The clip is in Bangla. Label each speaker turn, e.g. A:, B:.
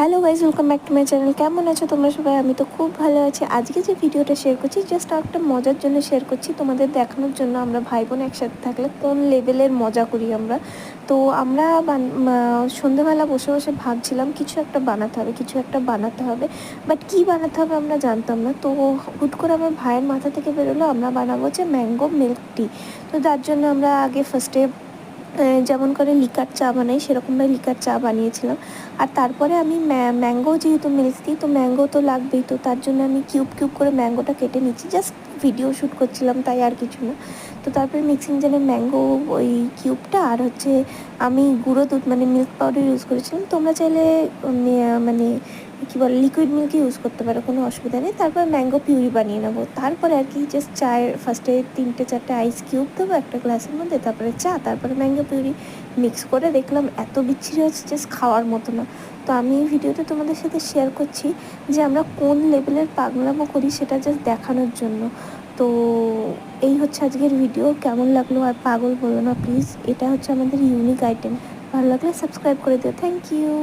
A: Hello guys, welcome back to my channel. কেমন আছো তোমরা সবাই? আমি তো খুব ভালো আছি। আজকে যে ভিডিওটা শেয়ার করছি জাস্ট একটা মজার জন্য শেয়ার করছি, তোমাদের দেখানোর জন্য আমরা ভাই বোন একসাথে থাকলে কোন লেভেলের মজা করি আমরা। তো আমরা সন্ধ্যেবেলা বসে বসে ভাবছিলাম কিছু একটা বানাতে হবে, বাট কী বানাতে হবে আমরা জানতাম না। তো হুট করে আমার ভাইয়ের মাথা থেকে বেরোলো আমরা বানাবো যে ম্যাঙ্গো মিল্ক টি। তো তার জন্য আমরা আগে ফার্স্টে যেমন করে লিকার চা বানাই সেরকমভাবে লিকার চা বানিয়েছিলাম। আর তারপরে আমি ম্যাঙ্গো যেহেতু মিল্ক দিই তো ম্যাঙ্গো তো লাগবেই, তো তার জন্য আমি কিউব কিউব করে ম্যাঙ্গোটা কেটে নিচ্ছি, জাস্ট ভিডিও শ্যুট করছিলাম তাই, আর কিছু না। তো তারপরে মিক্সিং জারে ম্যাঙ্গো ওই কিউবটা আর হচ্ছে আমি গুঁড়ো দুধ মানে মিল্ক পাউডার ইউজ করেছিলাম। তোমরা চাইলে মানে কী বলে লিকুইড মিল্কই ইউজ করতে পারো, কোনো অসুবিধা নেই। তারপর ম্যাঙ্গো পিউরি বানিয়ে নেবো। তারপরে আর কি জাস্ট চায়ের ফার্স্টে 3-4টে আইস কিউব দেবো একটা গ্লাসের মধ্যে, তারপরে চা, তারপরে ম্যাঙ্গো পিউরি মিক্স করে দেখলাম এত বিচ্ছিরি হচ্ছে, জাস্ট খাওয়ার মতো না। তো আমি এই ভিডিওতে তোমাদের সাথে শেয়ার করছি যে আমরা কোন লেভেলের পাগলামো করি সেটা জাস্ট দেখানোর জন্য। তো এই হচ্ছে আজকের ভিডিও। কেমন লাগলো আর পাগল বলো না প্লিজ, এটা হচ্ছে আমাদের ইউনিক আইটেম। ভালো লাগলে সাবস্ক্রাইব করে দিও। Thank you.